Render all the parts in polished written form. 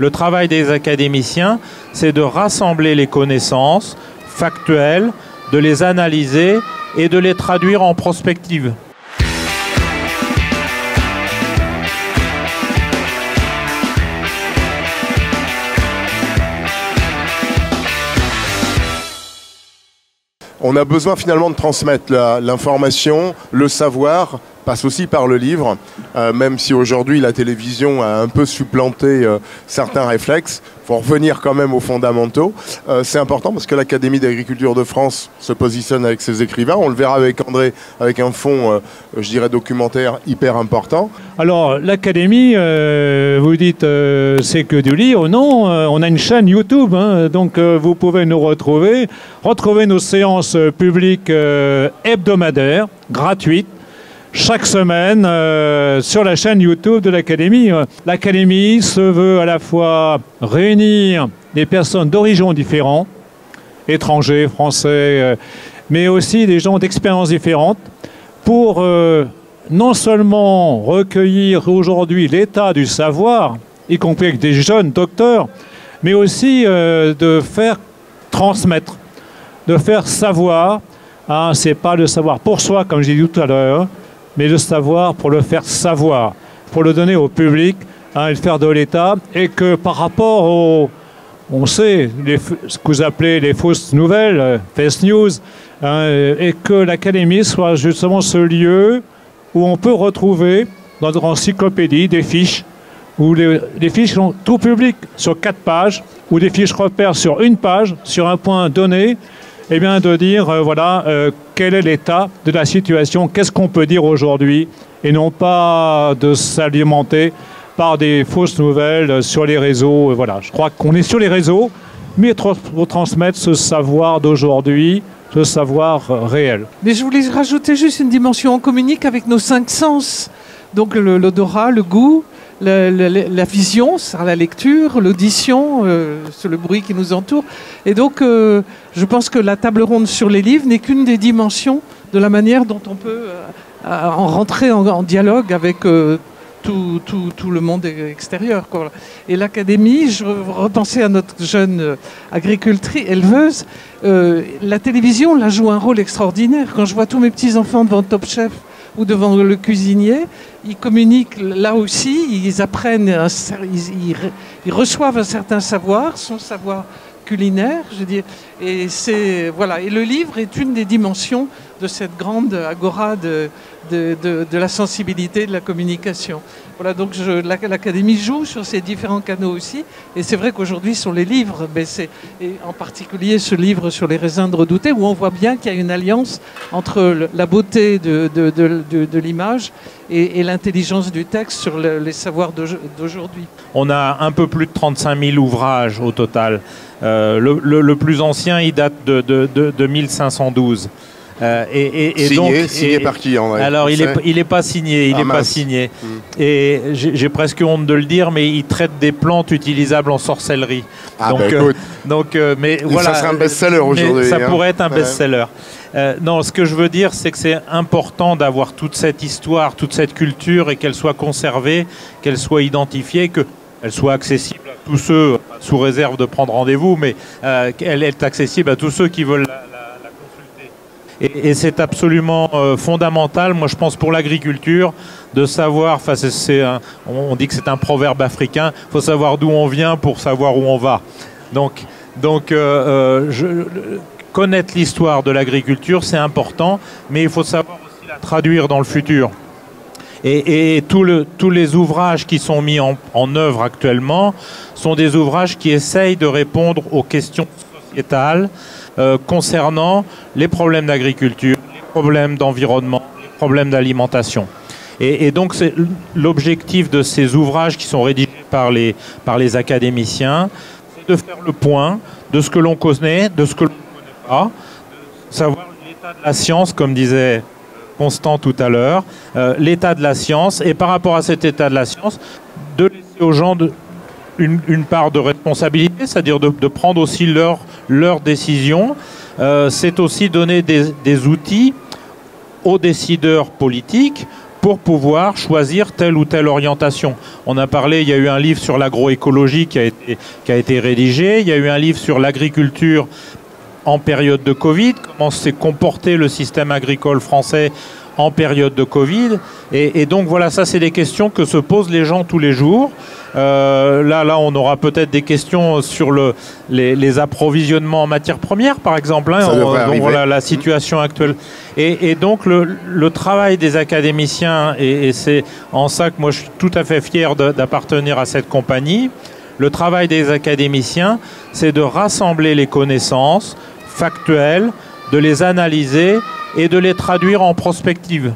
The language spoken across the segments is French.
Le travail des académiciens, c'est de rassembler les connaissances factuelles, de les analyser et de les traduire en prospective. On a besoin finalement de transmettre l'information, le savoir passe aussi par le livre, même si aujourd'hui la télévision a un peu supplanté certains réflexes. Il faut revenir quand même aux fondamentaux. C'est important parce que l'Académie d'agriculture de France se positionne avec ses écrivains. On le verra avec André, avec un fond, je dirais, documentaire hyper important. Alors, l'Académie, vous dites, c'est que du livre. Non, on a une chaîne YouTube, hein, donc vous pouvez nous retrouver nos séances publiques hebdomadaires, gratuites, chaque semaine sur la chaîne YouTube de l'Académie. L'Académie se veut à la fois réunir des personnes d'horizons différents, étrangers, français, mais aussi des gens d'expériences différentes, pour non seulement recueillir aujourd'hui l'état du savoir, y compris avec des jeunes docteurs, mais aussi de faire transmettre, de faire savoir. Hein, c'est pas le savoir pour soi, comme j'ai dit tout à l'heure, mais le savoir pour le faire savoir, pour le donner au public, hein, et le faire de l'État, et que par rapport au... On sait ce que vous appelez les fausses nouvelles, fake news, hein, et que l'Académie soit justement ce lieu où on peut retrouver dans notre encyclopédie des fiches, où les fiches sont tout publiques sur 4 pages, ou des fiches repères sur 1 page, sur un point donné, et bien de dire, voilà, quel est l'état de la situation, qu'est-ce qu'on peut dire aujourd'hui, et non pas de s'alimenter par des fausses nouvelles sur les réseaux. Voilà, je crois qu'on est sur les réseaux, mais pour transmettre ce savoir d'aujourd'hui, ce savoir réel. Mais je voulais rajouter juste une dimension, on communique avec nos 5 sens, donc l'odorat, le goût, la vision, c'est la lecture, l'audition, c'est le bruit qui nous entoure. Et donc, je pense que la table ronde sur les livres n'est qu'une des dimensions de la manière dont on peut en rentrer en dialogue avec tout le monde extérieur, quoi. Et l'Académie, je repensais à notre jeune agricultrice, éleveuse, la télévision, là, joue un rôle extraordinaire. Quand je vois tous mes petits-enfants devant Top Chef ou devant le cuisinier, ils communiquent là aussi, ils apprennent, ils reçoivent un certain savoir, son savoir culinaire, je dis, et c'est voilà. Et le livre est une des dimensions de cette grande agora de la sensibilité, de la communication. Voilà, donc l'Académie joue sur ces différents canaux aussi, et c'est vrai qu'aujourd'hui sur les livres, mais et en particulier ce livre sur les raisins de Redouté, où on voit bien qu'il y a une alliance entre la beauté de l'image et l'intelligence du texte sur les savoirs d'aujourd'hui. On a un peu plus de 35 000 ouvrages au total. Le plus ancien, il date de 1512. Signé par qui, André? Alors, il n'est pas signé. Il n'est pas signé. Et j'ai presque honte de le dire, mais il traite des plantes utilisables en sorcellerie. Ah, mais voilà, ça serait un best-seller aujourd'hui. Ça pourrait être un best-seller. Non, ce que je veux dire, c'est que c'est important d'avoir toute cette histoire, toute cette culture, et qu'elle soit conservée, qu'elle soit identifiée, qu'elle soit accessible à tous ceux, sous réserve de prendre rendez-vous, mais qu'elle est accessible à tous ceux qui veulent la consulter. Et c'est absolument fondamental, moi je pense, pour l'agriculture, de savoir, on dit que c'est un proverbe africain, il faut savoir d'où on vient pour savoir où on va. Donc connaître l'histoire de l'agriculture, c'est important, mais il faut savoir aussi la traduire dans le futur. Et tous les ouvrages qui sont mis en œuvre actuellement sont des ouvrages qui essayent de répondre aux questions sociétales concernant les problèmes d'agriculture, les problèmes d'environnement, les problèmes d'alimentation. Et donc c'est l'objectif de ces ouvrages qui sont rédigés par les académiciens, c'est de faire le point de ce que l'on connaît, de ce que l'on ne connaît pas, de savoir l'état de la science, comme disait Constant tout à l'heure, l'état de la science, et par rapport à cet état de la science, de laisser aux gens une part de responsabilité, c'est-à-dire de prendre aussi leurs décisions. C'est aussi donner des outils aux décideurs politiques pour pouvoir choisir telle ou telle orientation. On a parlé, il y a eu un livre sur l'agroécologie qui a été rédigé, il y a eu un livre sur l'agriculture en période de Covid, comment s'est comporté le système agricole français en période de Covid. Et donc voilà, ça c'est des questions que se posent les gens tous les jours. Là, on aura peut-être des questions sur les approvisionnements en matières premières, par exemple. Hein, donc voilà la situation actuelle. Et donc le travail des académiciens, et c'est en ça que moi je suis tout à fait fier d'appartenir à cette compagnie. Le travail des académiciens, c'est de rassembler les connaissances factuelles, de les analyser et de les traduire en prospective.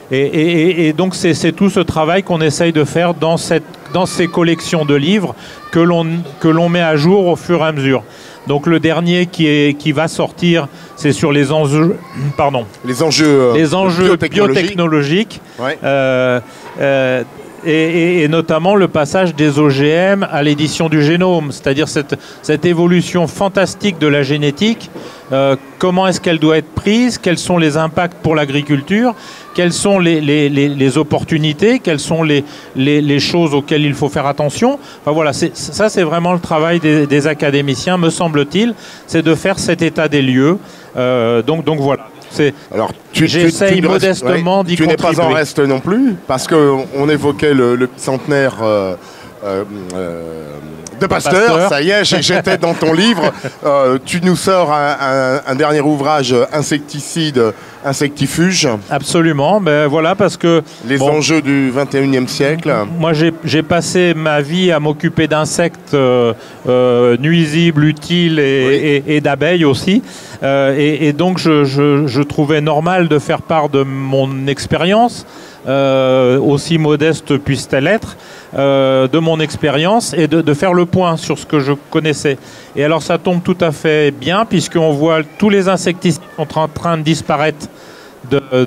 Et donc c'est tout ce travail qu'on essaye de faire dans ces collections de livres que l'on met à jour au fur et à mesure. Donc le dernier qui va sortir, c'est sur les enjeux, biotechnologiques. Ouais. Et notamment le passage des OGM à l'édition du génome, c'est-à-dire cette évolution fantastique de la génétique. Comment est-ce qu'elle doit être prise? Quels sont les impacts pour l'agriculture? Quelles sont les opportunités? Quelles sont les choses auxquelles il faut faire attention? Enfin voilà, ça c'est vraiment le travail des académiciens, me semble-t-il, c'est de faire cet état des lieux. Donc voilà. Alors, j'essaye modestement d'y contribuer. Tu n'es pas en reste non plus, parce qu'on évoquait le centenaire de Pasteur. Ça y est, j'étais dans ton livre. Tu nous sors un dernier ouvrage, Insecticides, insectifuges. Absolument, ben voilà, parce que... Les enjeux du 21e siècle. Moi, j'ai passé ma vie à m'occuper d'insectes nuisibles, utiles et d'abeilles aussi. Et donc, je trouvais normal de faire part de mon expérience, aussi modeste puisse-t-elle être, de mon expérience et de faire le point sur ce que je connaissais. Et alors ça tombe tout à fait bien puisqu'on voit tous les insecticides sont en train de disparaître de la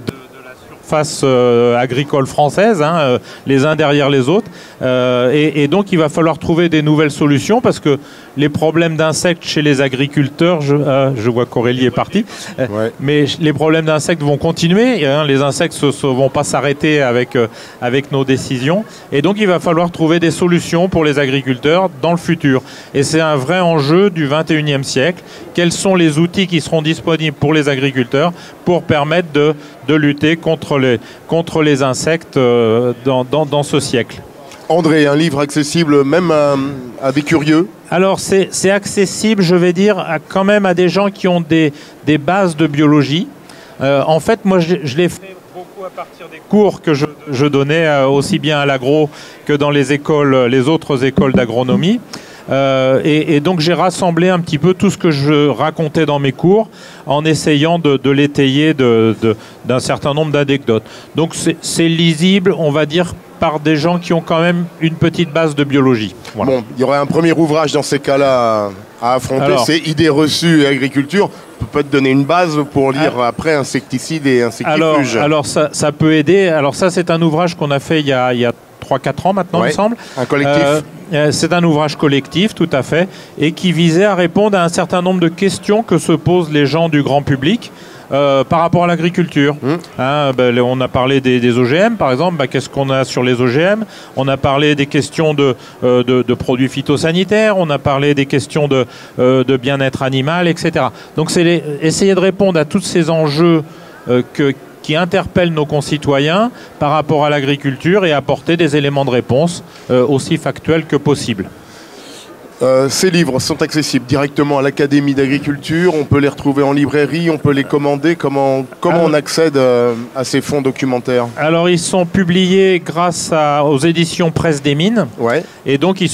surface agricole française, hein, les uns derrière les autres. Et donc il va falloir trouver des nouvelles solutions parce que les problèmes d'insectes chez les agriculteurs, je vois qu'Aurélie est partie, mais les problèmes d'insectes vont continuer, hein, les insectes ne vont pas s'arrêter avec nos décisions, et donc il va falloir trouver des solutions pour les agriculteurs dans le futur. Et c'est un vrai enjeu du 21e siècle. Quels sont les outils qui seront disponibles pour les agriculteurs pour permettre de lutter contre les insectes dans ce siècle? André, un livre accessible même à des curieux? Alors c'est accessible, je vais dire, quand même à des gens qui ont des bases de biologie. En fait, moi je l'ai fait beaucoup à partir des cours que je donnais aussi bien à l'agro que dans les autres écoles d'agronomie. Et donc j'ai rassemblé un petit peu tout ce que je racontais dans mes cours en essayant de l'étayer d'un certain nombre d'anecdotes. Donc c'est lisible, on va dire, par des gens qui ont quand même une petite base de biologie. Voilà. Bon, il y aurait un premier ouvrage dans ces cas-là à affronter, c'est Idées reçues et agriculture. On peut te donner une base pour lire après Insecticides et insectifuges. Alors ça peut aider. Alors ça, c'est un ouvrage qu'on a fait il y a 3-4 ans maintenant, il me semble. Un collectif. C'est un ouvrage collectif, tout à fait, et qui visait à répondre à un certain nombre de questions que se posent les gens du grand public par rapport à l'agriculture. On a parlé des OGM, par exemple. Qu'est-ce qu'on a sur les OGM? On a parlé des questions de produits phytosanitaires, on a parlé des questions de bien-être animal, etc. Donc c'est essayer de répondre à tous ces enjeux qui interpellent nos concitoyens par rapport à l'agriculture et apporter des éléments de réponse aussi factuels que possible. Ces livres sont accessibles directement à l'Académie d'agriculture, on peut les retrouver en librairie, on peut les commander. Comment on accède à ces fonds documentaires? Alors ils sont publiés grâce aux éditions Presse des Mines, et donc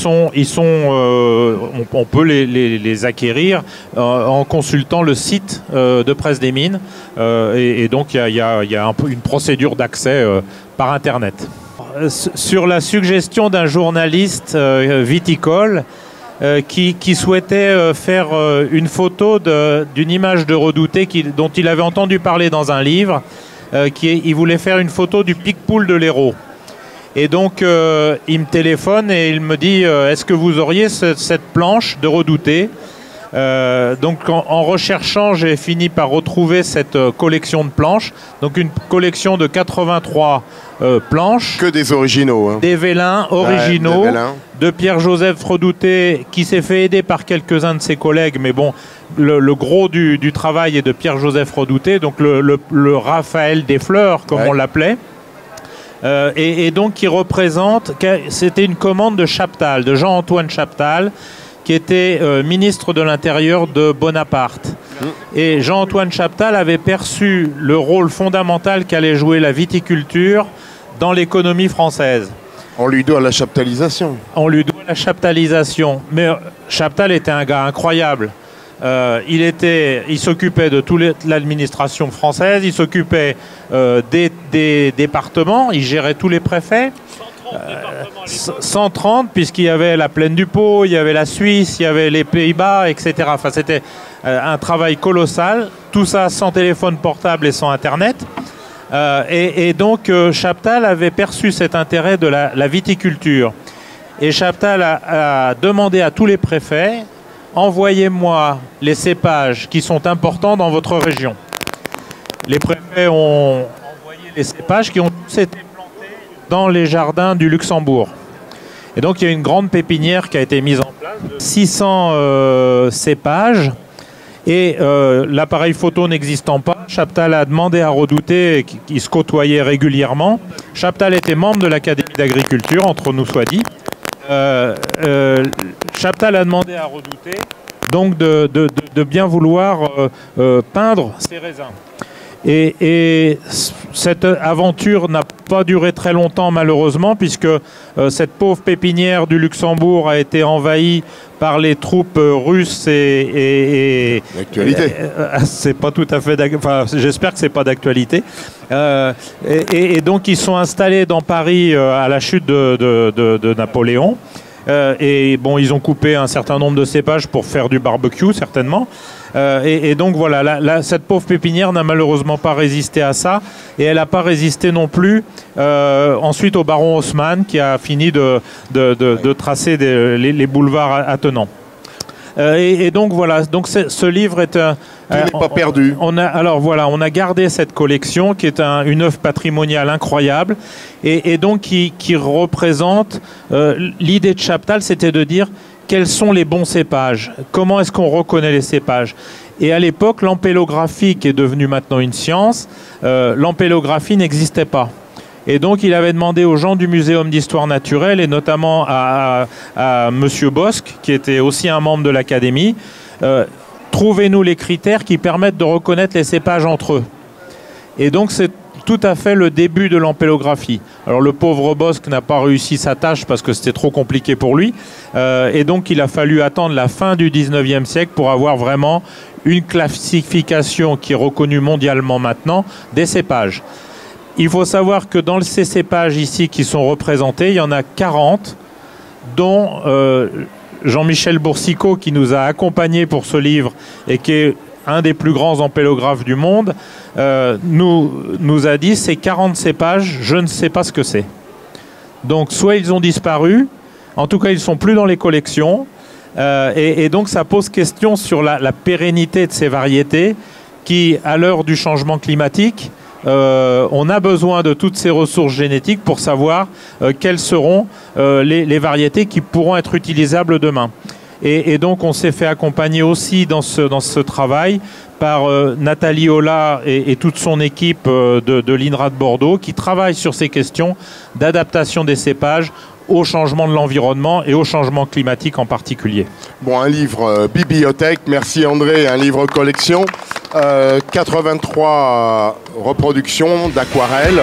on peut les acquérir en consultant le site de Presse des Mines, et donc il y a une procédure d'accès par Internet. Sur la suggestion d'un journaliste viticole, qui souhaitait faire une photo d'une image de Redouté dont il avait entendu parler dans un livre. Il voulait faire une photo du Picpoul de l'Hérault. Et donc, il me téléphone et il me dit est-ce que vous auriez cette planche de Redouté? Donc, en recherchant, j'ai fini par retrouver cette collection de planches. Donc, une collection de 83 planches. Que des originaux. Hein. Des vélins originaux, ouais, des vélins. De Pierre-Joseph Redouté, qui s'est fait aider par quelques-uns de ses collègues, mais bon, le gros du travail est de Pierre-Joseph Redouté, donc le Raphaël des Fleurs, comme on l'appelait. Et donc qui représente, c'était une commande de Chaptal, de Jean-Antoine Chaptal, qui était ministre de l'Intérieur de Bonaparte. Et Jean-Antoine Chaptal avait perçu le rôle fondamental qu'allait jouer la viticulture dans l'économie française. On lui doit la chaptalisation. On lui doit la chaptalisation. Mais Chaptal était un gars incroyable. Il s'occupait de toute l'administration française, il s'occupait des départements, il gérait tous les préfets. 130 puisqu'il y avait la Plaine du Pô, il y avait la Suisse, il y avait les Pays-Bas, etc. Enfin, c'était un travail colossal. Tout ça sans téléphone portable et sans Internet. Et donc Chaptal avait perçu cet intérêt de la viticulture. Et Chaptal a demandé à tous les préfets: envoyez-moi les cépages qui sont importants dans votre région. Les préfets ont envoyé les cépages qui ont tous été plantés dans les jardins du Luxembourg. Et donc il y a une grande pépinière qui a été mise en place de 600 cépages. Et l'appareil photo n'existant pas, Chaptal a demandé à Redouté, qui se côtoyaient régulièrement. Chaptal était membre de l'Académie d'agriculture, entre nous soit dit. Chaptal a demandé à Redouté donc de bien vouloir peindre ses raisins. Et cette aventure n'a pas duré très longtemps malheureusement, puisque cette pauvre pépinière du Luxembourg a été envahie par les troupes russes et d'actualité. C'est pas tout à fait enfin, j'espère que c'est pas d'actualité. Et donc ils sont installés dans Paris à la chute de Napoléon. Et bon, ils ont coupé un certain nombre de cépages pour faire du barbecue, certainement. Et donc voilà, cette pauvre pépinière n'a malheureusement pas résisté à ça. Et elle n'a pas résisté non plus ensuite au baron Haussmann, qui a fini de tracer les boulevards attenants. Et donc voilà, donc ce livre est un... Tout n'est pas perdu. On a gardé cette collection qui est une œuvre patrimoniale incroyable et donc qui représente l'idée de Chaptal, c'était de dire quels sont les bons cépages, comment est-ce qu'on reconnaît les cépages. Et à l'époque, l'ampélographie, qui est devenue maintenant une science, l'ampélographie n'existait pas. Et donc, il avait demandé aux gens du Muséum d'histoire naturelle, et notamment à Monsieur Bosc, qui était aussi un membre de l'Académie, trouvez-nous les critères qui permettent de reconnaître les cépages entre eux. Et donc, c'est tout à fait le début de l'ampélographie. Alors, le pauvre Bosc n'a pas réussi sa tâche parce que c'était trop compliqué pour lui. Et donc, il a fallu attendre la fin du 19e siècle pour avoir vraiment une classification qui est reconnue mondialement maintenant des cépages. Il faut savoir que dans ces cépages ici qui sont représentés, il y en a 40, dont Jean-Michel Boursicot, qui nous a accompagnés pour ce livre et qui est un des plus grands ampélographes du monde, nous a dit ces 40 cépages, je ne sais pas ce que c'est. Donc soit ils ont disparu, en tout cas ils ne sont plus dans les collections, et donc ça pose question sur la pérennité de ces variétés qui, à l'heure du changement climatique, on a besoin de toutes ces ressources génétiques pour savoir quelles seront les variétés qui pourront être utilisables demain. Et donc on s'est fait accompagner aussi dans ce travail par Nathalie Ola et toute son équipe de l'INRA de Bordeaux, qui travaille sur ces questions d'adaptation des cépages au changement de l'environnement et au changement climatique en particulier. Bon, un livre bibliothèque, merci André, un livre collection, 83 reproductions d'aquarelles.